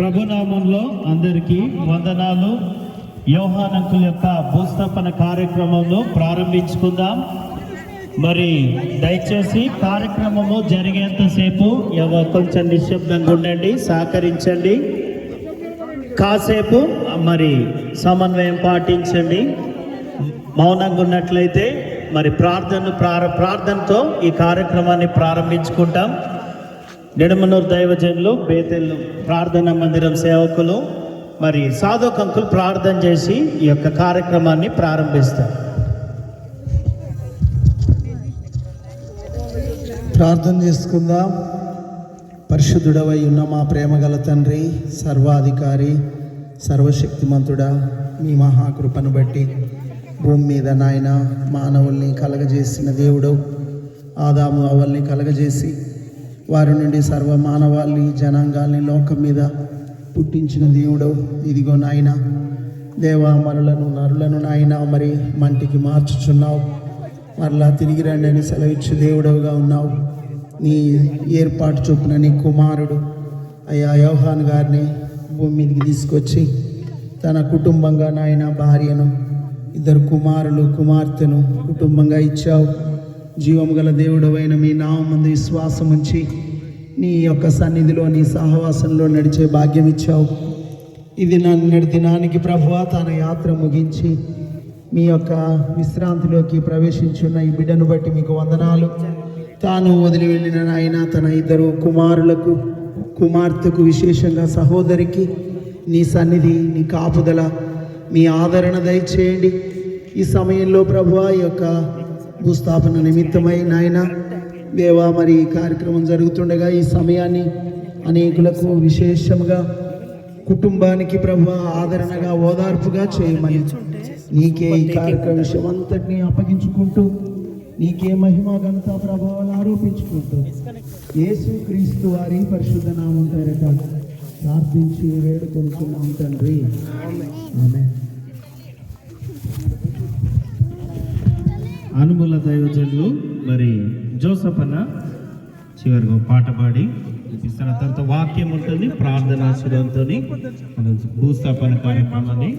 ప్రభునామంలో అందరికీ వందనాలు. యోహాను అంకుల్ యొక్క భూస్థాపన కార్యక్రమంలో ప్రారంభించుకుందాం. మరి దయచేసి కార్యక్రమము జరిగేంతసేపు కొంచెం నిశ్శబ్దంగా ఉండండి, సహకరించండి. కాసేపు మరి సమన్వయం పాటించండి. మౌనంగా ఉన్నట్లయితే మరి ప్రార్థనతో ఈ కార్యక్రమాన్ని ప్రారంభించుకుంటాం. నిడమనూరు దైవజనులు, బేతెల్ ప్రార్థనా మందిరం సేవకులు మరి సాధుక్ అంకుల్ ప్రార్థన చేసి ఈ యొక్క కార్యక్రమాన్ని ప్రారంభిస్తారు. ప్రార్థన చేసుకుందాం. పరిశుద్ధుడవై ఉన్న మా ప్రేమగల తండ్రి, సర్వాధికారి, సర్వశక్తిమంతుడా, మీ మహాకృపను బట్టి భూమి మీద నాయన మానవుల్ని కలగజేసిన దేవుడు, ఆదాము అవ్వల్ని కలగజేసి వారి నుండి సర్వ మానవాళి జనాంగాల్ని లోకం మీద పుట్టించిన దేవుడు. ఇదిగో నాయన దేవా, నరులను నాయన మరి మంటికి మార్చుచున్నావు. మరలా తిరిగి రండి అని సెలవిచ్చు దేవుడవుగా ఉన్నావు. నీ ఏర్పాటు చొప్పున నీ కుమారుడు అయ్యా యోహాను గారిని భూమి మీదకి తీసుకొచ్చి తన కుటుంబంగా నాయన భార్యను, ఇద్దరు కుమారులు కుమార్తెను కుటుంబంగా ఇచ్చావు. జీవము గల దేవుడవైన మీ నామమందు విశ్వాసం ఉంచి నీ యొక్క సన్నిధిలో నీ సహవాసంలో నడిచే భాగ్యం ఇచ్చావు. ఇది నేటి దినానికి ప్రభువా తన యాత్ర ముగించి మీ యొక్క విశ్రాంతిలోకి ప్రవేశించున్న ఈ బిడ్డను బట్టి మీకు వందనాలు. తాను వదిలి వెళ్ళిన ఆయన తన ఇద్దరు కుమారులకు కుమార్తెకు విశేషంగా సహోదరికి నీ సన్నిధి, నీ కాపుదల, మీ ఆదరణ దయచేయండి. ఈ సమయంలో ప్రభువా ఈ యొక్క భూస్థాపన నిమిత్తమై నాయన దేవా మరి ఈ కార్యక్రమం జరుగుతుండగా ఈ సమయాన్ని అనేకులకు విశేషంగా కుటుంబానికి ప్రభువా ఆదరణగా ఓదార్పుగా చేయమని నీకే ఈ కార్యక్రమ విషయం అంతటినీ అప్పగించుకుంటూ నీకే మహిమ ఘనత ప్రభావాలు ఆరోపించుకుంటూ యేసు క్రీస్తు వారి పరిశుద్ధ నామం పేరట ప్రార్థించి వేడుకొనుచున్నాం తండ్రి, ఆమేన్. అనుమూల దైవజనులు మరి జోసఫ్ అన్న చివరిగా పాట పాడి ఇస్తున్న తర్వాత వాక్యం ఉంటుంది. ప్రార్థనాశీలంతో భూస్థాపన కార్యక్రమాన్ని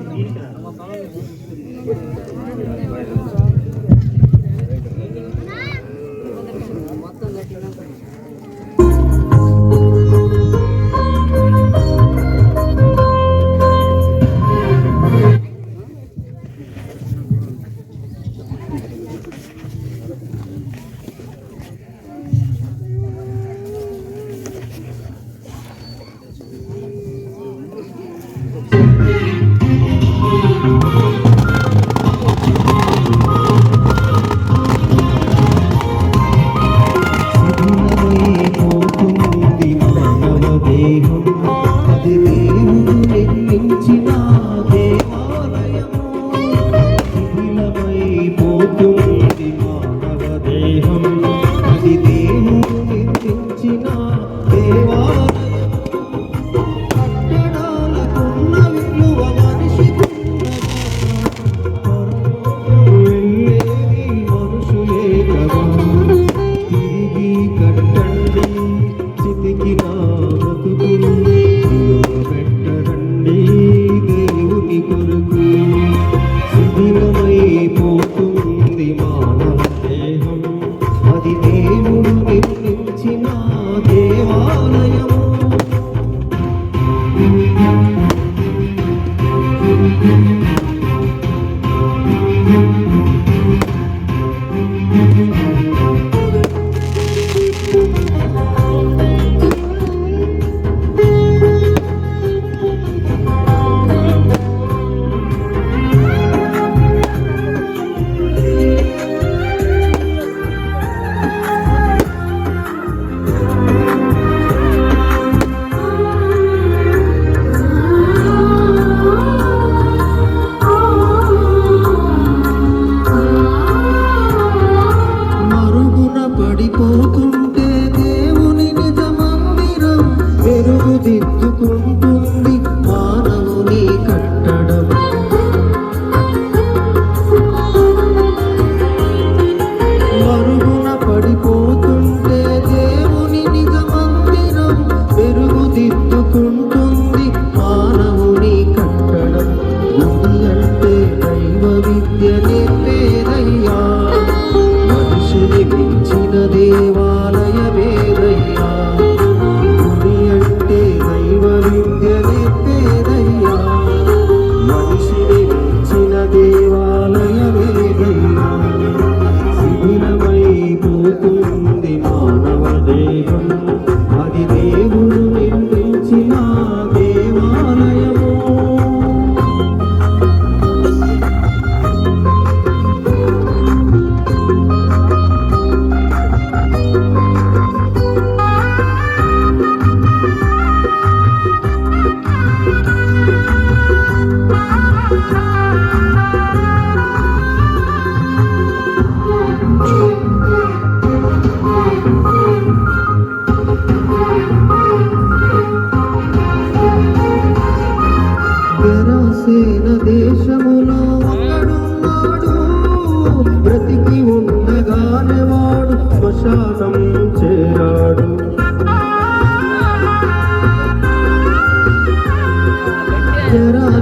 దిద్దుకుంటుంది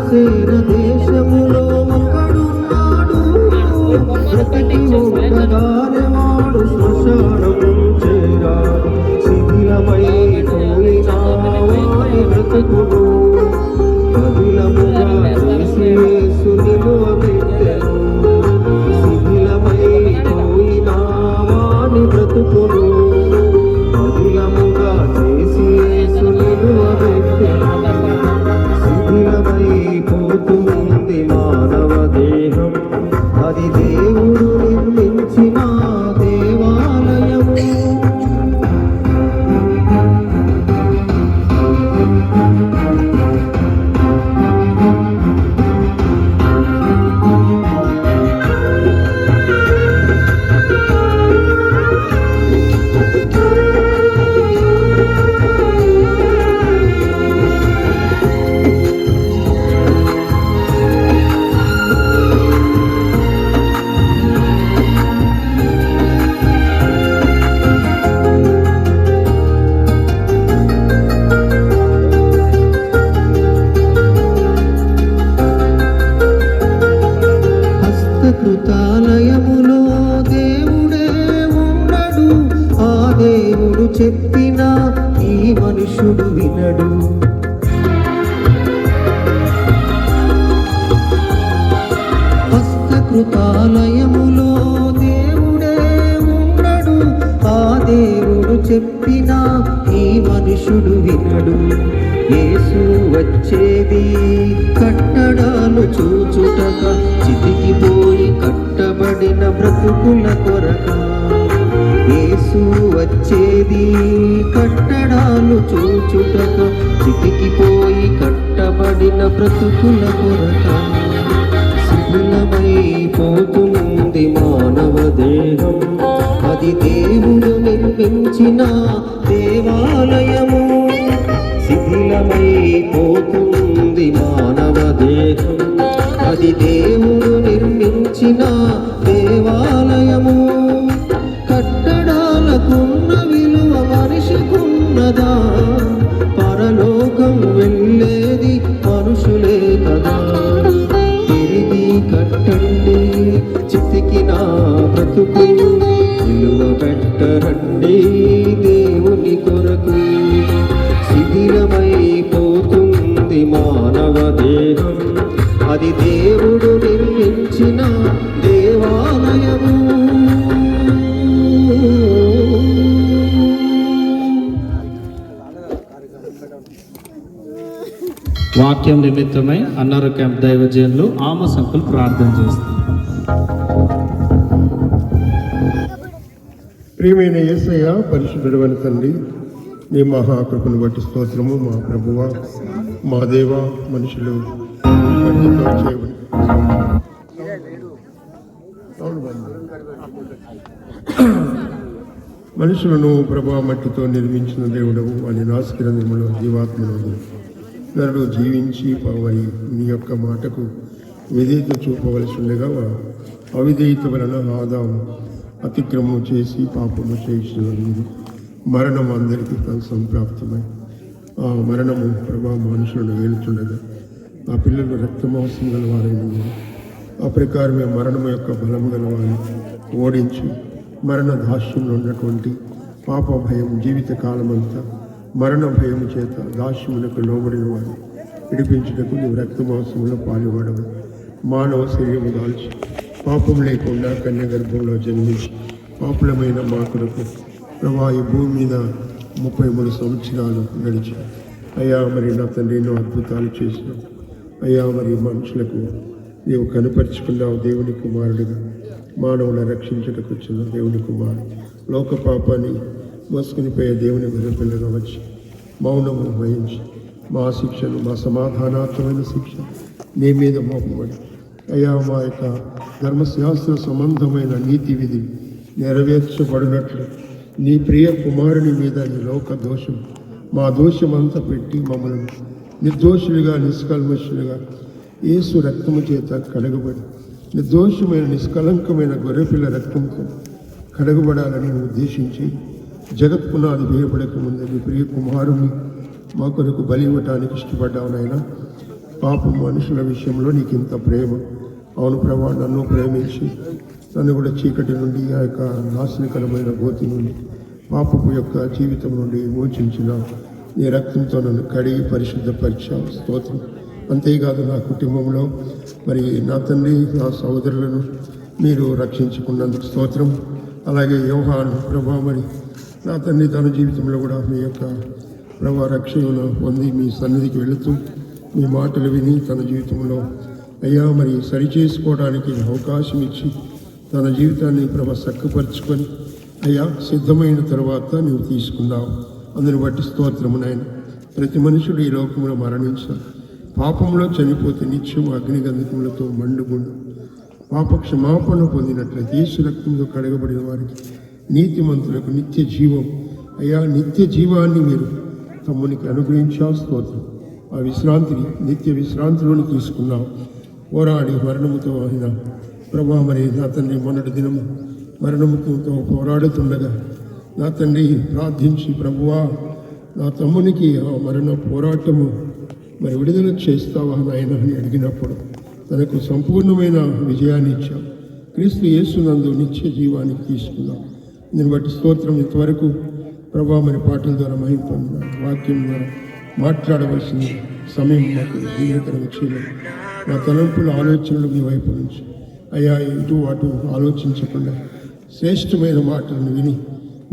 సేన దేశములో ఒకడున్నాడు, బ్రతికి ఉండగానే వాడు శ్మశానము చేరాడు. శిథిలమైపోయిన వాని బ్రతుకును పదిలముగా చేసి యేసు నిలువబెట్టెను. శిథిలమైపోయిన వాని బ్రతుకును పదిలముగా చేసి యేసు నిలువబెట్టెను. శిథిలమైపోతుంది మానవ దేహం, అది దేవుడు నిర్మించిన దేవాలయము. హస్తకృతాలయములో దేవుడే ఉండడు, ఆ దేవుడు చెప్పిన ఈ మనుషుడు వినడు. హస్తకృతాలయములో దేవుడే ఉండడు, ఆ దేవుడు చెప్పిన ఈ మనుషుడు వినడు. యేసు వచ్చేది కట్టడాలు చూచుటక, చితికిపోయి కట్టబడిన బ్రతుకుల కొరక. యేసు వచ్చేది కట్టడాలు చూచుటక, చితికిపోయి కట్టబడిన బ్రతుకుల కొరక. శిథిలమైపోతుంది మానవ దేహం, అది దేవుడు నిర్మించిన దేవాలయము. శిథిలమైపోతుంది మానవ దేహం, అది దేవుడు నిర్మించిన దేవాలయము. కట్టడాలకున్న విలువ మనిషికున్నదా? పరలోకం వెళ్ళేది మనుషులే కదా. తిరిగి కట్టండి చితికిన బ్రతుకు, నిలువబెట్టరండి దేవుని కొరకు. శిథిలమైపోతుంది మానవ దేహం, అది దేవుడు నిర్మించిన దేవాలయము. వాక్యం నిమిత్తమై అన్నారు క్యాంప్ దైవజనులు ఆమ సంకులు ప్రార్థన చేస్తారు. ప్రియమైన యేసయ్య, పరిశుద్ధుడైన తండ్రి, నీ మహాకృపను బట్టి స్తోత్రము. మా ప్రభువ, మా దేవ, మనుషులు మనుషులను ప్రభా మట్టితో నిర్మించిన దేవుడవు అని నాసికిరంధ్రములో జీవాత్మను నరుడు జీవించి మరి నీ యొక్క మాటకు విధేయత చూపవలసి ఉండగా, అవిధేయత వలన ఆదాము అతిక్రమం చేసి పాపము చేసిన మరణం అందరికీ సంప్రాప్తమై ఆ మరణము ప్రభా మనుషులను ఏలుచుండగా ఆ పిల్లలు రక్తమాంసం గలవారైన ఆ ప్రకారమే మరణము యొక్క బలము గలవారిని ఓడించి మరణ దాస్యంలో ఉన్నటువంటి పాప భయం జీవిత కాలమంతా మరణ భయము చేత దాస్యములకు లోబడిన వారిని విడిపించుటకు నీవు రక్తమాంసంలో పాలుపడవు. మానవ శరీరము దాల్చి పాపం లేకుండా కన్య గర్భంలో జన్మించి పాపులమైన మా కొరకు ప్రభా ఈ భూమి మీద 33 సంవత్సరాలు గడిచి అయ్యా మరి నా తండ్రి ఎన్నో అద్భుతాలు చేసినావు. అయ్యా మరి మనుషులకు నీవు కనుపరుచుకున్నావు. దేవుని కుమారుడిగా మానవుల రక్షించుటకు వచ్చిన దేవుని కుమారుడు లోక పాపాన్ని మోసుకుని పోయే దేవుని పిల్లగా వచ్చి మౌనము వహించి మా శిక్షను, మా సమాధానాత్మకమైన శిక్ష నీ మీద మోపబడి అయ్యా మా యొక్క ధర్మశాస్త్ర సంబంధమైన నీతి విధి నెరవేర్చబడినట్లు నీ ప్రియ కుమారుని మీద నీ లోక దోషం మా దోషమంతా పెట్టి మమ్మల్ని నిర్దోషులుగా నిష్కల్మషులుగా యేసు రక్తము చేత కడగబడి నిర్దోషమైన నిష్కలంకమైన గొర్రెపిల్ల రక్తంతో కడగబడాలని ఉద్దేశించి జగత్ పునాది వేయబడక ముందు నీ ప్రియ కుమారుని మా కొరకు బలి ఇవ్వటానికి ఇష్టపడ్డావు నాయన. పాపం మనుషుల విషయంలో నీకు ఇంత ప్రేమ. అవును ప్రభా, నన్ను ప్రేమించి నన్ను కూడా చీకటి నుండి, ఆ యొక్క నాశనకరమైన గోతి నుండి, పాపపు యొక్క జీవితం నుండి మోచించిన నీ రక్తంతో నన్ను కడిగి పరిశుద్ధపరిచావు. స్తోత్రం. అంతేకాదు నా కుటుంబంలో మరి నా తండ్రి, నా సోదరులను మీరు రక్షించుకున్నందుకు స్తోత్రం. అలాగే యోహాను ప్రభా, మరి నా తండ్రి తన జీవితంలో కూడా మీ యొక్క ప్రభా రక్షణను పొంది మీ సన్నిధికి వెళుతూ మీ మాటలు విని తన జీవితంలో అయ్యా మరి సరిచేసుకోవడానికి అవకాశం ఇచ్చి తన జీవితాన్ని ప్రభా చక్కపరుచుకొని అయ్యా సిద్ధమైన తర్వాత నువ్వు తీసుకున్నావు. అందుని బట్టి స్తోత్రము నాయన. ప్రతి మనుషుడు ఈ లోకంలో మరణించాలి, పాపంలో చనిపోతే నిత్యం అగ్నిగంధకములతో మండుగుండు. పాప క్షమాపణ పొందినట్లయితే యేసు రక్తంలో కడగబడిన వారికి, నీతిమంతులకు నిత్య జీవం. అయ్యా నిత్య జీవాన్ని మీరు తమ్మునికి అనుగ్రహించావు. స్తోత్రం. ఆ విశ్రాంతిని, నిత్య విశ్రాంతిలోని తీసుకున్నావు. పోరాడి మరణముతో ఆయన ప్రభా, మరి నా తండ్రి మొన్నటి దినము మరణముతో పోరాడుతుండగా నా తండ్రి ప్రార్థించి, ప్రభువా నా తమ్మునికి ఆ మరణ పోరాటము మరి విడుదల చేస్తావా నాయన అని అడిగినప్పుడు తనకు సంపూర్ణమైన విజయాన్ని ఇచ్చావు. క్రీస్తు యేసునందు నిత్య జీవానికి తీసుకున్నాం. దీన్ని బట్టి స్తోత్రం. ఇంతవరకు ప్రభా మరి పాటల ద్వారా మహిమ పొందినాడు, వాక్యం ద్వారా మాట్లాడవలసిన సమయం మాకు దీవెనకరంగా చేయలేదు. నా తలంపుల ఆలోచనలు మీ వైపు నుంచి అయ్యా ఇటు అటు ఆలోచించకుండా శ్రేష్టమైన మాటలను విని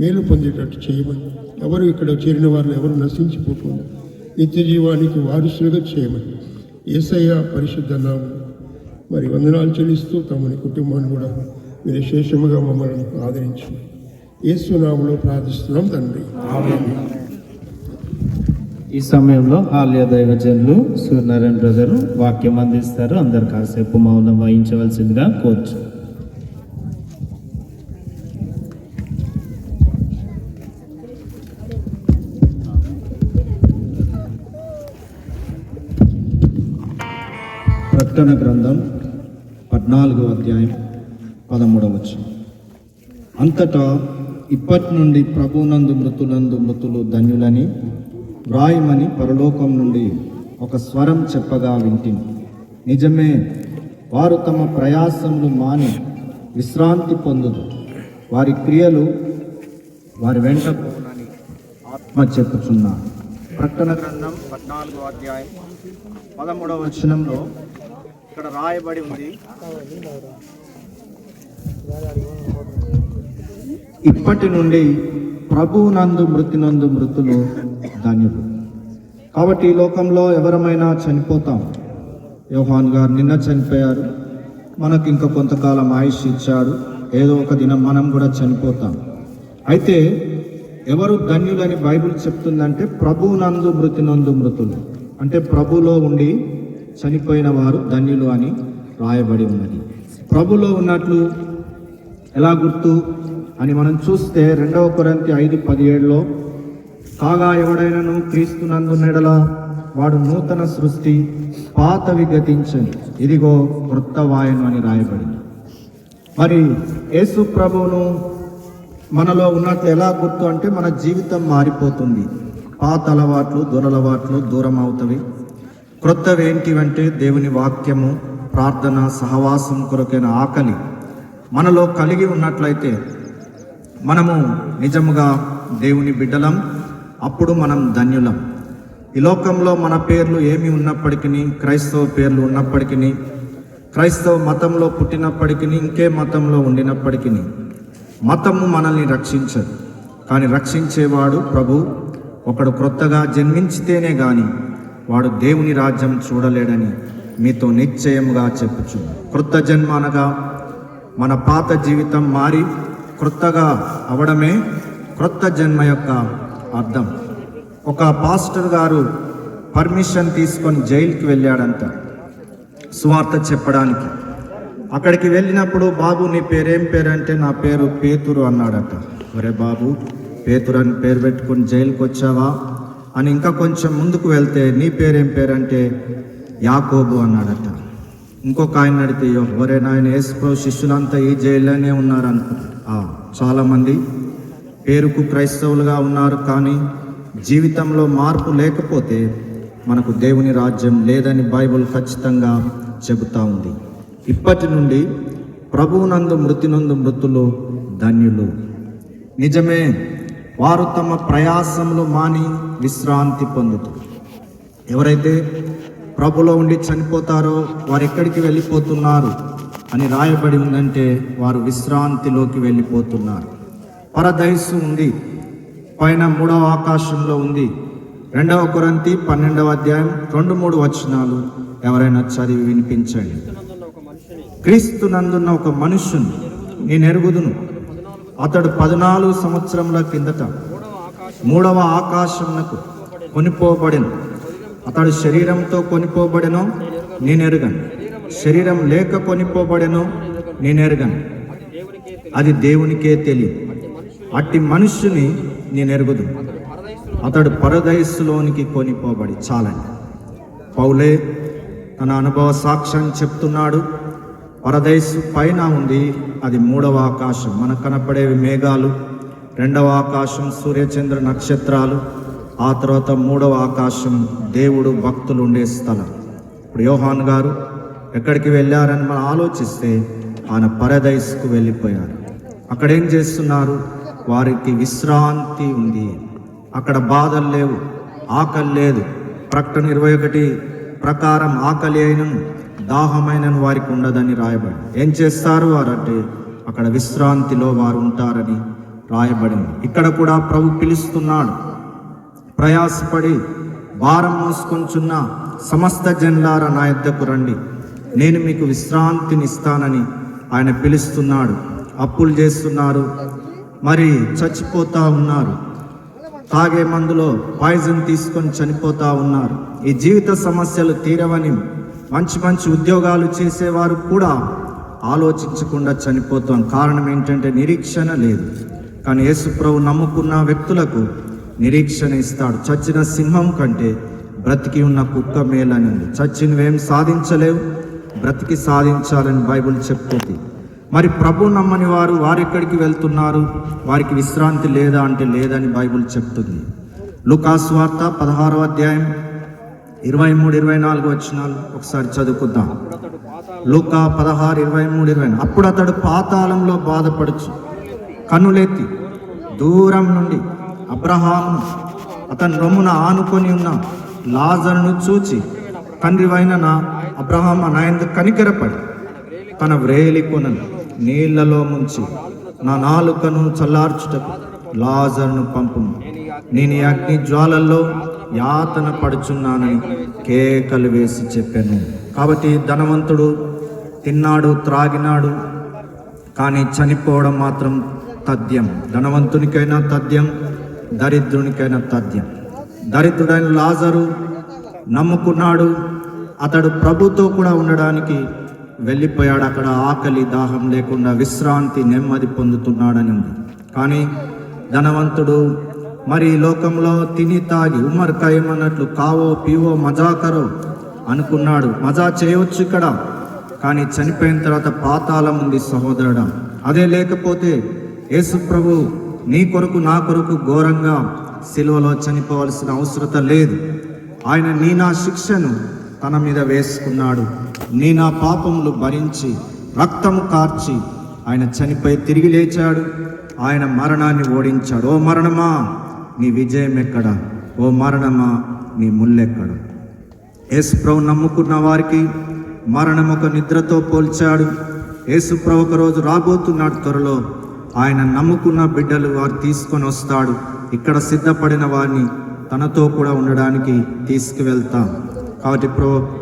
మేలు పొందేటట్టు చేయమని, ఎవరు ఇక్కడ చేరిన వారిని ఎవరు నశించిపోకుండా నిత్య జీవానికి వారసులుగా చేయమని యేసయ్య పరిశుద్ధ నామం మరి వందనాలు చెల్లిస్తూ తమని కుటుంబాన్ని కూడా మీరు విశేషముగా మమ్మల్ని ఆదరించి యేసు నామములో ప్రార్థిస్తున్నాం తండ్రి. ఆమేన్. ఈ సమయంలో ఆలయ దైవజనులు సూర్యనారాయణ బ్రదరు వాక్యం అందిస్తారు. అందరు కాసేపు మౌనం వహించవలసిందిగా కోరుచు. ప్రకటన గ్రంథం 14వ అధ్యాయం 13వ వచనం. అంతటా ఇప్పటి నుండి ప్రభునందు మృతులు ధన్యులని వ్రాయమని పరలోకం నుండి ఒక స్వరం చెప్పగా వింటిని. నిజమే, వారు తమ ప్రయాసములు మాని విశ్రాంతి పొందుదు, వారి క్రియలు వారి వెంట పోనని ఆత్మ చెప్పుచున్నారు. ప్రకటన గ్రంథం 14వ అధ్యాయం 13వ వచనంలో ఇక్కడ రాయబడి ఉంది, ఇప్పటి నుండి ప్రభువునందు మృతులు ధన్యులు. కాబట్టి ఈ లోకంలో ఎవరమైనా చనిపోతాం. యోహాన్ గారు నిన్న చనిపోయారు, మనకు ఇంకా కొంతకాలం ఆయుష్ ఇచ్చాడు, ఏదో ఒక దినం మనం కూడా చనిపోతాం. అయితే ఎవరు ధన్యులని బైబిల్ చెప్తుందంటే ప్రభువునందు మృతులు, అంటే ప్రభులో ఉండి చనిపోయిన వారు ధన్యులు అని రాయబడి ఉన్నది. ప్రభులో ఉన్నట్లు ఎలా గుర్తు అని మనం చూస్తే 2 కొరింథీ 5:17లో, కాగా ఎవడైనను క్రీస్తునందు నెడల వాడు నూతన సృష్టి, పాతవి గతించని, ఇదిగో క్రొత్త వాయను అని రాయబడింది. మరి యేసు ప్రభువును మనలో ఉన్నట్లు ఎలా గుర్తు అంటే మన జీవితం మారిపోతుంది. పాత అలవాట్లు దురలవాట్లు దూరం అవుతవి. క్రొత్తవి ఏంటివంటే దేవుని వాక్యము, ప్రార్థన, సహవాసం కొరకైన ఆకలి మనలో కలిగి ఉన్నట్లయితే మనము నిజముగా దేవుని బిడ్డలం. అప్పుడు మనం ధన్యులం. ఈ లోకంలో మన పేర్లు ఏమి ఉన్నప్పటికీ, క్రైస్తవ పేర్లు ఉన్నప్పటికీ, క్రైస్తవ మతంలో పుట్టినప్పటికీ, ఇంకే మతంలో ఉండినప్పటికీ మతము మనల్ని రక్షించదు. కానీ రక్షించేవాడు ప్రభు. ఒకడు క్రొత్తగా జన్మించితేనే కానీ వాడు దేవుని రాజ్యం చూడలేడని మీతో నిశ్చయముగా చెప్పుచు. క్రొత్త జన్మ అనగా మన పాత జీవితం మారి క్రొత్తగా అవడమే క్రొత్త జన్మ యొక్క అర్థం. ఒక పాస్టర్ గారు పర్మిషన్ తీసుకొని జైలుకి వెళ్ళాడంట సువార్త చెప్పడానికి. అక్కడికి వెళ్ళినప్పుడు, బాబు నీ పేరేం పేరు అంటే, నా పేరు పేతురు అన్నాడట. ఒరే బాబు, పేతురు అని పేరు పెట్టుకుని జైలుకి వచ్చావా అని ఇంకా కొంచెం ముందుకు వెళ్తే, నీ పేరేం పేరంటే యాకోబు అన్నాడట. ఇంకొక ఆయన అడిగితే, ఒరే నాయన, యేసు శిష్యులంతా ఈ జైల్లోనే ఉన్నారు చాలామంది పేరుకు క్రైస్తవులుగా ఉన్నారు, కానీ జీవితంలో మార్పు లేకపోతే మనకు దేవుని రాజ్యం లేదని బైబిల్ ఖచ్చితంగా చెబుతా ఉంది. ఇప్పటి నుండి ప్రభువునందు మృతులు ధన్యులు. నిజమే, వారు తమ ప్రయాసములు మాని విశ్రాంతి పొందుతారు. ఎవరైతే ప్రభులో ఉండి చనిపోతారో వారు ఎక్కడికి వెళ్ళిపోతున్నారు అని రాయబడి ఉందంటే వారు విశ్రాంతిలోకి వెళ్ళిపోతున్నారు. పరదైసు ఉంది, పైన 3వ ఆకాశంలో ఉంది. 2వ కొరింథీ 12వ అధ్యాయం 2-3 వచనాలు ఎవరైనా చదివి వినిపించండి. క్రీస్తునందున్న ఒక మనుష్యుని నేను ఎరుగుదును, అతడు 14 సంవత్సరముల కిందట 3వ ఆకాశమునకు కొనిపోబడెను. అతడు శరీరంతో కొనిపోబడెను, నేను ఎరుగను. శరీరం లేక కొనిపోబడెను, నేను ఎరుగను. అది దేవునికే తెలియదు. అట్టి మనుష్యుని నేను ఎరుగుదు, అతడు పరదైసులోనికి కొనిపోబడి. చాలండి. పౌలే తన అనుభవ సాక్ష్యాన్ని చెప్తున్నాడు. పరదైసు పైన ఉంది, అది 3వ ఆకాశం. మనకు కనపడేవి మేఘాలు, 2వ ఆకాశం సూర్యచంద్ర నక్షత్రాలు, ఆ తర్వాత 3వ ఆకాశం దేవుడు భక్తులు ఉండే స్థలం. ఇప్పుడు యోహాన్ గారు ఎక్కడికి వెళ్ళారని మనం ఆలోచిస్తే ఆయన పరదైస్కు వెళ్ళిపోయారు. అక్కడ ఏం చేస్తున్నారు? వారికి విశ్రాంతి ఉంది. అక్కడ బాధలు లేవు, ఆకలి లేదు. ప్రకటన 21 ప్రకారం ఆకలి అయినను దాహమైనను వారికి ఉండదని రాయబడి. ఏం చేస్తారు వారంటే అక్కడ విశ్రాంతిలో వారు ఉంటారని రాయబడింది. ఇక్కడ కూడా ప్రభు పిలుస్తున్నాడు, ప్రయాసపడి భారం మోసుకొంచున్న సమస్త జనులారా నా యొద్దకు రండి, నేను మీకు విశ్రాంతిని ఇస్తానని ఆయన పిలుస్తున్నాడు. అప్పులు చేస్తున్నారు, మరి చచ్చిపోతా ఉన్నారు, తాగే మందులో పాయిజన్ తీసుకొని చనిపోతా ఉన్నారు. ఈ జీవిత సమస్యలు తీరవని మంచి మంచి ఉద్యోగాలు చేసేవారు కూడా ఆలోచించకుండా చనిపోతాం. కారణం ఏంటంటే నిరీక్షణ లేదు. కానీ యేసు ప్రభు నమ్ముకున్న వ్యక్తులకు నిరీక్షణ ఇస్తాడు. చచ్చిన సింహం కంటే బ్రతికి ఉన్న కుక్క మేలని. చచ్చినవేం సాధించలేవు, బ్రతికి సాధించాలని బైబిల్ చెప్తుంది. మరి ప్రభు నమ్మని వారు వారెక్కడికి వెళ్తున్నారు? వారికి విశ్రాంతి లేదా అంటే లేదని బైబిల్ చెప్తుంది. లూకా సువార్త 16వ అధ్యాయం 23-24 వచనాలు ఒకసారి చదువుకుందాం. లూకా 16:23-24. అప్పుడు అతడు పాతాళంలో బాధపడుచు కన్నులెత్తి దూరం నుండి అబ్రహామును అతని రొమ్మున ఆనుకొని ఉన్న లాజరును చూచి, తండ్రివైన నా అబ్రహాము నా యందు కనికరపడి తన వ్రేలి కొనను నీళ్లలో ముంచి నా నాలుకను చల్లార్చుటకు లాజరును పంపుము, నేను ఈ అగ్ని జ్వాలల్లో యాతన పడుచున్నానని కేకలు వేసి చెప్పాను. కాబట్టి ధనవంతుడు తిన్నాడు, త్రాగినాడు, కానీ చనిపోవడం మాత్రం తథ్యం. ధనవంతునికైనా తథ్యం, దరిద్రునికైనా తథ్యం. దరిద్రుడైన లాజరు నమ్ముకున్నాడు, అతడు ప్రభుతో కూడా ఉండడానికి వెళ్ళిపోయాడు. అక్కడ ఆకలి దాహం లేకుండా విశ్రాంతి నెమ్మది పొందుతున్నాడని ఉంది. కానీ ధనవంతుడు మరి లోకంలో తిని తాగి ఉమ్మర్ ఖయ్యం అన్నట్లు కావో పీవో మజా కరో అనుకున్నాడు. మజా చేయవచ్చు ఇక్కడ, కానీ చనిపోయిన తర్వాత పాతాళం ఉంది సహోదరుడా. అదే లేకపోతే యేసు ప్రభు నీ కొరకు నా కొరకు ఘోరంగా సిలువలో చనిపోవాల్సిన అవసరత లేదు. ఆయన నీ నా శిక్షను తన మీద వేసుకున్నాడు. నీ నా పాపములు భరించి రక్తము కార్చి ఆయన చనిపోయి తిరిగి లేచాడు. ఆయన మరణాన్ని ఓడించాడు. ఓ మరణమా నీ విజయం ఎక్కడ? ఓ మరణమా నీ ముల్లెక్కడ? యేసుప్రభు నమ్ముకున్న వారికి మరణం ఒక నిద్రతో పోల్చాడు. యేసుప్రభు ఒక రోజు రాబోతున్నాడు త్వరలో. ఆయన నమ్ముకున్న బిడ్డలు వారు తీసుకొని వస్తాడు. ఇక్కడ సిద్ధపడిన వారిని తనతో కూడా ఉండడానికి తీసుకువెళ్తాం. కాబట్టి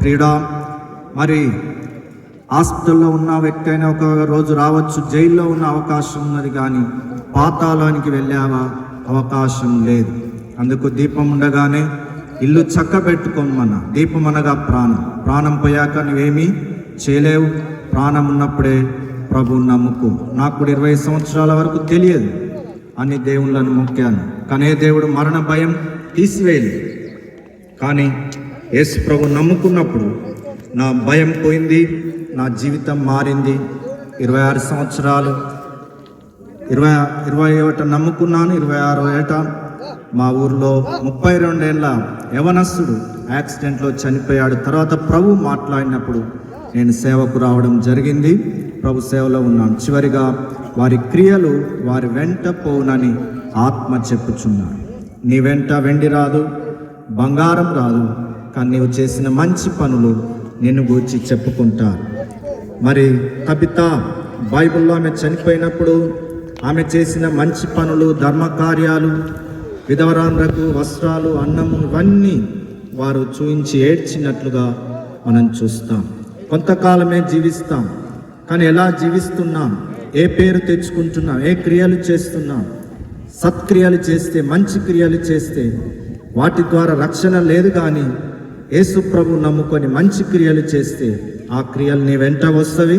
ప్రియుడా, మరి హాస్పిటల్లో ఉన్న వ్యక్తి అయినా ఒక రోజు రావచ్చు, జైల్లో ఉన్న అవకాశం ఉన్నది, కానీ పాతాళానికి వెళ్ళావా? అవకాశం లేదు. అందుకు దీపం ఉండగానే ఇల్లు చక్కబెట్టుకోమన్నా. దీపం అనగా ప్రాణం. ప్రాణం పోయాక నువ్వేమీ చేయలేవు. ప్రాణం ఉన్నప్పుడే ప్రభువు నమ్ముకో. నాకు కూడా 20 సంవత్సరాల వరకు తెలియదు, అన్ని దేవుళ్ళను మొక్కాను, కానీ దేవుడు మరణ భయం తీసివేయలేదు. కానీ యేసు ప్రభు నమ్ముకున్నప్పుడు నా భయం పోయింది, నా జీవితం మారింది. 26 సంవత్సరాలు 21 నమ్ముకున్నాను. 26వ ఏట మా ఊర్లో 32 ఏళ్ళ యవనస్తుడు యాక్సిడెంట్లో చనిపోయాడు. తర్వాత ప్రభు మాట్లాడినప్పుడు నేను సేవకు రావడం జరిగింది. ప్రభు సేవలో ఉన్నాను. చివరిగా వారి క్రియలు వారి వెంట పోవునని ఆత్మ చెప్పుచున్నాడు. నీ వెంట వెండి రాదు, బంగారం రాదు, కానీ నీవు చేసిన మంచి పనులు నిన్ను గూర్చి చెప్పుకుంటారు. మరి కవిత బైబిల్లో ఆమె చనిపోయినప్పుడు ఆమె చేసిన మంచి పనులు, ధర్మకార్యాలు, విధవరాండ్రకు వస్త్రాలు, అన్నము, ఇవన్నీ వారు చూయించి ఏడ్చినట్లుగా మనం చూస్తాం. కొంతకాలమే జీవిస్తాం, కానీ ఎలా జీవిస్తున్నాం, ఏ పేరు తెచ్చుకుంటున్నాం, ఏ క్రియలు చేస్తున్నాం. సత్క్రియలు చేస్తే, మంచి క్రియలు చేస్తే వాటి ద్వారా రక్షణ లేదు. కానీ యేసు ప్రభు నమ్ముకొని మంచి క్రియలు చేస్తే ఆ క్రియలు నీ వెంట వస్తవి.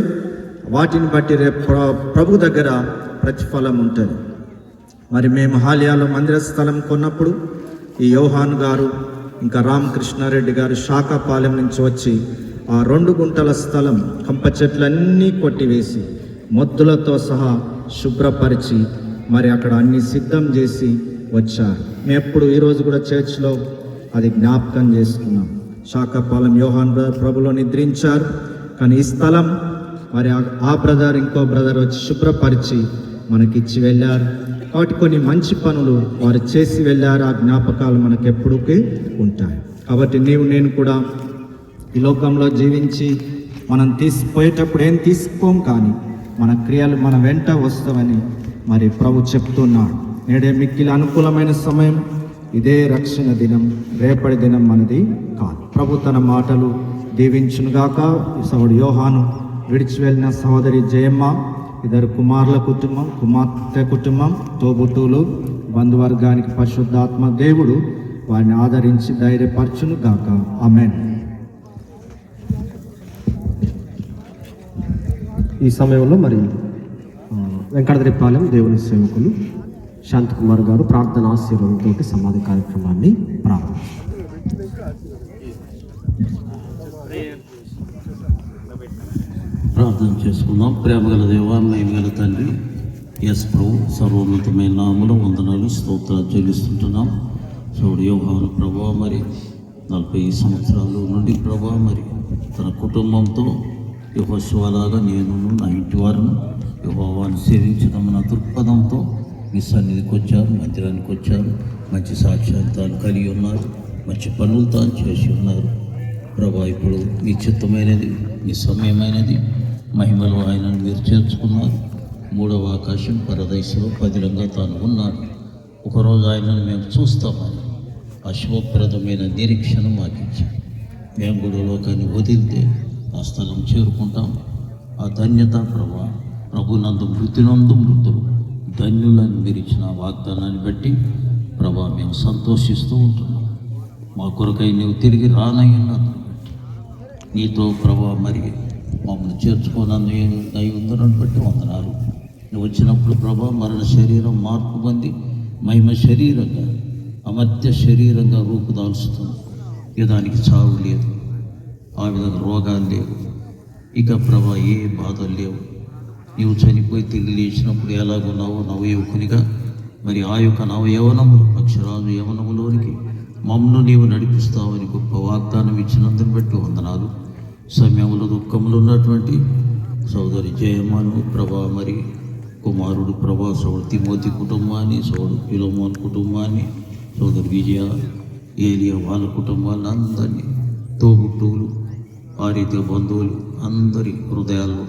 వాటిని బట్టి రేపు ప్రభు దగ్గర ప్రతిఫలం ఉంటుంది. మరి మేము హాలియాలో మందిర స్థలం కొన్నప్పుడు ఈ యోహాన్ గారు ఇంకా రామకృష్ణారెడ్డి గారు శాఖాపాలెం నుంచి వచ్చి ఆ 2 గుంటల స్థలం కంప చెట్లన్నీ కొట్టివేసి మొద్దులతో సహా శుభ్రపరిచి మరి అక్కడ అన్ని సిద్ధం చేసి వచ్చారు. మేము ఎప్పుడు ఈరోజు కూడా చర్చ్లో అది జ్ఞాపకం చేసుకున్నాం. శాఖాపాలెం యోహాన్ బ్రదర్ ప్రభులో నిద్రించారు, కానీ ఈ స్థలం మరి ఆ బ్రదర్ ఇంకో బ్రదర్ వచ్చి శుభ్రపరిచి మనకిచ్చి వెళ్ళారు. కాబట్టి కొన్ని మంచి పనులు వారు చేసి వెళ్ళారు. ఆ జ్ఞాపకాలు మనకు ఎప్పుడూ ఉంటాయి. కాబట్టి నేను కూడా ఈ లోకంలో జీవించి మనం తీసిపోయేటప్పుడు ఏం తీసుకోం, కానీ మన క్రియలు మన వెంట వస్తామని మరి ప్రభు చెప్తున్నాడు. నేడే మిక్కిలి అనుకూలమైన సమయం, ఇదే రక్షణ దినం, రేపటి దినం మనది కాదు. ప్రభు తన మాటలు దీవించునుగాక. సహోదరుడు యోహాను విడిచి వెళ్ళిన సహోదరి జయమ్మ, 2 కుమారుల కుటుంబం, కుమార్తె కుటుంబం, తోబుట్టువులు, బంధువర్గానికి పరిశుద్ధాత్మ దేవుడు వారిని ఆదరించి ధైర్యపరచును గాక. ఆమేన్. ఈ సమయంలో మరి వెంకటగిరిపాలెం దేవుని సేవకులు శాంతకుమార్ గారు ప్రార్థన ఆశీర్వాదంతో సమాధి కార్యక్రమాన్ని ప్రారంభిస్తారు. ప్రార్థన చేసుకుందాం. ప్రేమగల దేవా, మహిమగల తండ్రి, ఎస్ ప్రభు, సర్వోన్నతమైన నామములో వందనాలు స్తోత్రాలు చెల్లిస్తుంటున్నాం. సోడు యోహాను ప్రభా మరి 40 సంవత్సరాల నుండి ప్రభా మరి తన కుటుంబంతో యెహోషువలాగా నేను నా ఇంటి వారిని యెహోవాను సేవించడమన్న దృక్పథంతో మీ సన్నిధికి వచ్చారు, మందిరానికి వచ్చారు. మంచి సాక్ష్యాలు తాను కలిగి ఉన్నారు, మంచి పనులు తాను చేసి ఉన్నారు. ప్రభా, ఇప్పుడు మీ చిత్తమైనది, మీ సమయమైనది, మహిమలో ఆయనను మీరు చేర్చుకున్నారు. 3వ ఆకాశం పరదేశంలో పదిలంగా తాను ఉన్నాడు. ఒకరోజు ఆయనను మేము చూస్తామని ఆ శుభప్రదమైన నిరీక్షణ మాకిచ్చాం. మేము కూడా లోకాన్ని వదిలితే ఆ స్థలం చేరుకుంటాం. ఆ ధన్యత ప్రభునందు మృతులు ధన్యులను మీరు ఇచ్చిన వాగ్దానాన్ని బట్టి ప్రభా మేము సంతోషిస్తూ ఉంటున్నాం. మా కొరకై నువ్వు తిరిగి రానయ్యున్నది నీతో ప్రభా మరి మమ్మల్ని చేర్చుకోనని ఉందనని బట్టి వందనాలు. నువ్వు వచ్చినప్పుడు ప్రభా మరణ శరీరం మార్పు పొంది మహిమ శరీరంగా, అమర్త్య శరీరంగా రూపుదాల్చుతుంది. ఇక దానికి చావు లేదు, ఆ విధంగా రోగాలు లేవు, ఇక ప్రభా ఏ బాధలు లేవు. నీవు చనిపోయి తిరిగి లేచినప్పుడు ఎలాగున్నావో నవయువకునిగా మరి ఆ యొక్క నవయవనములు అక్షరాలు యవనములోనికి మమ్మను నీవు నడిపిస్తావని గొప్ప వాగ్దానం ఇచ్చినందుని బట్టి వందనాలు. సమయంలో దుఃఖములు ఉన్నటువంటి సోదరి జయమ్మను ప్రభా మరి కుమారుడు ప్రభా సోదరు తిమోతి కుటుంబాన్ని, సోదరు ఫిలోమోన్ కుటుంబాన్ని, సోదరు విజయ, ఏలియా వాళ్ళ కుటుంబాన్ని అందరినీ, తోబుట్టువులు, ఆ రీతి బంధువులు అందరి హృదయాల్లో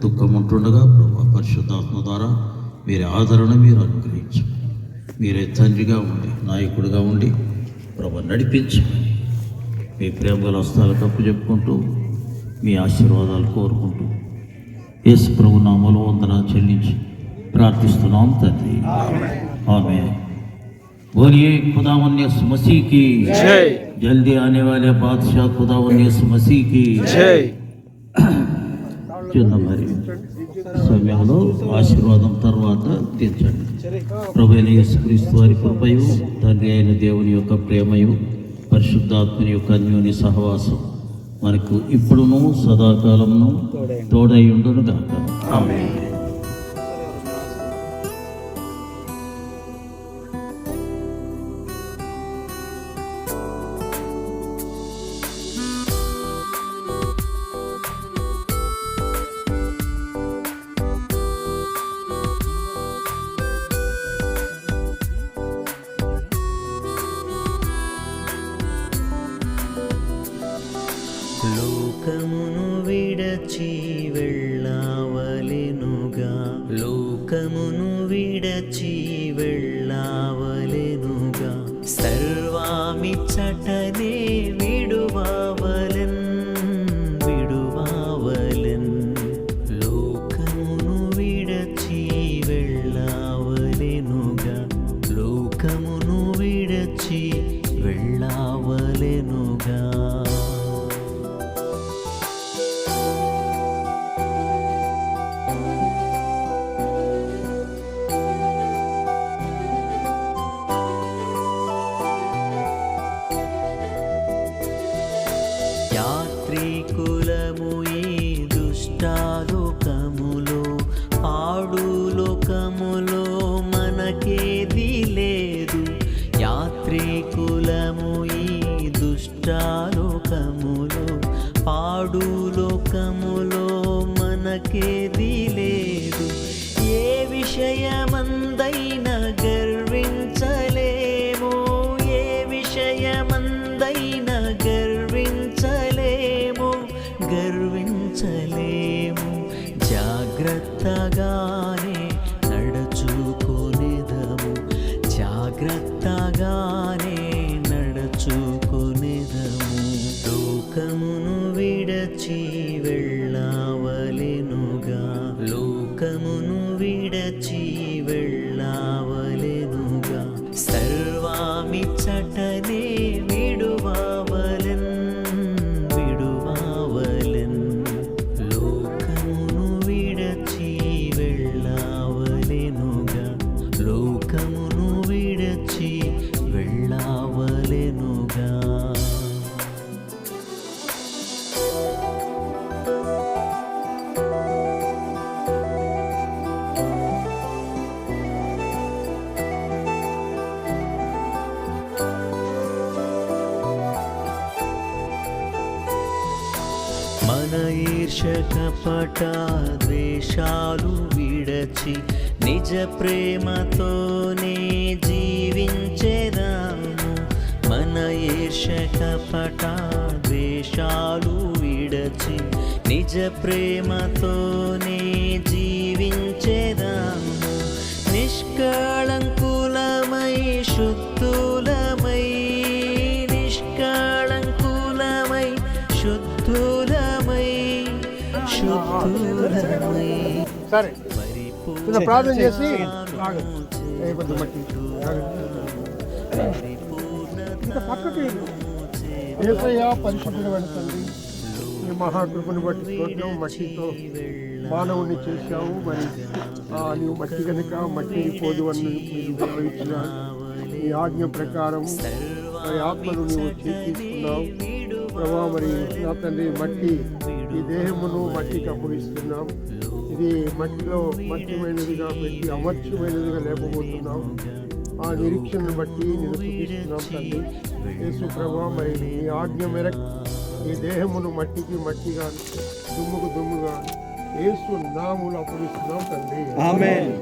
దుఃఖం ఉంటుండగా ప్రభా పరిశుద్ధాత్మ ద్వారా మీరే ఆదరణ మీరు అనుగ్రహించు. మీరే తండ్రిగా ఉండి, నాయకుడిగా ఉండి ప్రభా నడిపించమని మీ ప్రేమగల హస్తాలకు అప్పు చెప్పుకుంటూ మీ ఆశీర్వాదాలు కోరుకుంటూ యేసు ప్రభు నామములో వందనాలు చెల్లించి ప్రార్థిస్తున్నాం తండ్రి. ఆమేన్. बोलिए खुदावन यीशु मसीह की जय। जल्दी आने वाले बादशाह खुदावन यीशु मसीह की जय। మరి సమయంలో ఆశీర్వాదం తర్వాత తీర్చండి. ప్రభువైన యేసుక్రీస్తు వారి కృపయు, తండ్రి అయిన దేవుని యొక్క ప్రేమయు, పరిశుద్ధాత్మని యొక్క అన్యోన్య సహవాసం మనకు ఇప్పుడును సదాకాలమును తోడై ఉండును గాక. ఆమేన్. లోకమును విడచి వెళ్ళావలెనుగా, లోకమును విడచి వెళ్ళావలెనుగా, సర్వామిచ్చటనే విడువావలెన్ విడువావలెన్. లోకమును విడచి వెళ్ళావలెనుగా, లోకమును విడచి వెళ్ళావలెనుగా. యాత్రికులము ఈ దుష్టాలోకములో, పాడు లోకములో మనకేది లేదు. యాత్రికులము ఈ దుష్టాలోకములో, పాడు లోకములో మనకేది లేదు. ఏ విషయమందైనా గర్వించలేము, ఏ విషయమందైనా గర్వించలేము, గర్వించలేము. జాగ్రత్తగానే నడుచుకొనేదము, జాగ్రత్తగానే నడుచుకొనేదము. లోకమును విడచి వెళ్ళావలెనుగా, లోకమును విడచి వెళ్ళావలెనుగా, సర్వామిచ్చటనే విడువావలెన్ విడువావలెన్. లోకమును విడచి వెళ్ళావలెనుగా, లోకమును విడచి వెళ్ళావలెనుగా. మన ఈర్ష్య కపట ద్వేషాలు విడచి నిజ ప్రేమతోనే జీవించెదాము. మన ఈర్ష్య కపట ద్వేషాలు విడచి నిజ ప్రేమతోనే జీవించెదాము. నిష్కళంకులమై శుద్ధులమై, నిష్కళంకులమై శుద్ధులమై, శుద్ధులమై ప్రార్థన చేసి పక్కకి యేసయ్య పరిశుద్ధమైన తండ్రి, ఈ మహాకృపను బట్టి స్తోత్రం. మట్టితో మానవుని చేశావు, మరి నీవు మట్టి కనుక మట్టిని పోదువని మీరు గౌరవించిన ఈ ఆజ్ఞ ప్రకారం మరి ఆత్మను నీవు తీసుకున్నావు ప్రభా. మరి నా తండ్రి, మట్టి ఈ దేహమును మట్టికి అప్పగిస్తున్నాం. ఇది మట్టిలో మట్టిమైనదిగా పెట్టి అమర్చమైనదిగా లేకపోతున్నాం. ఆ నిరీక్షణను బట్టి నేను చూపిస్తున్నాం తండ్రి. యేసు ప్రభా, మరి నీ ఆజ్ఞ మేరకు ఈ దేహమును మట్టికి మట్టిగా, దుమ్ముకు దుమ్ముగా యేసు నామములో అప్పగిస్తున్నాం తండ్రి. ఆమేన్.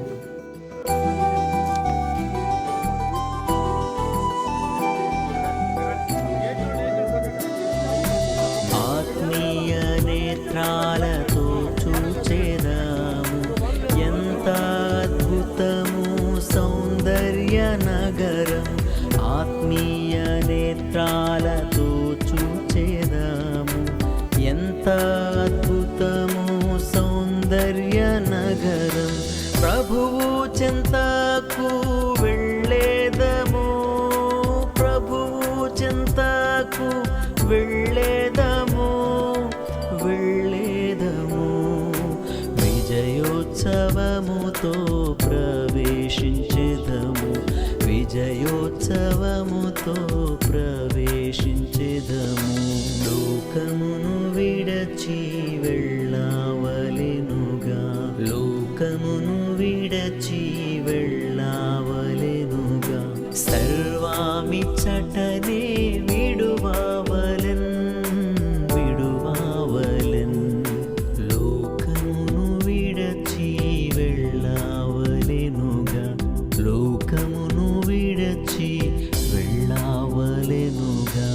ఆత్మీయ నేత్రాలతో చూచెదాము, ఎంత అద్భుతము సౌందర్య నగరం. ఆత్మీయ నేత్రాలతో చూచెదాము, ఎంత అద్భుతము సౌందర్య నగరం. ప్రభువు చెంతకు వెళ్ళేదము, ప్రభువు చెంతకు వెళ్ళేదము, వెళ్ళేదము. విజయోత్సవముతో ప్రవేశించెదము, విజయోత్సవముతో ప్రవేశించెదము. లోకమును విడచి వెళ్ళావలెనుగా, లోకమును విడచి వెళ్ళావలెనుగా, సర్వామిచ్చటనే విడువావలెన్ విడువావలెన్. లోకమును విడచి వెళ్ళావలెనుగా, లోకమును విడచి వెళ్ళావలెనుగా.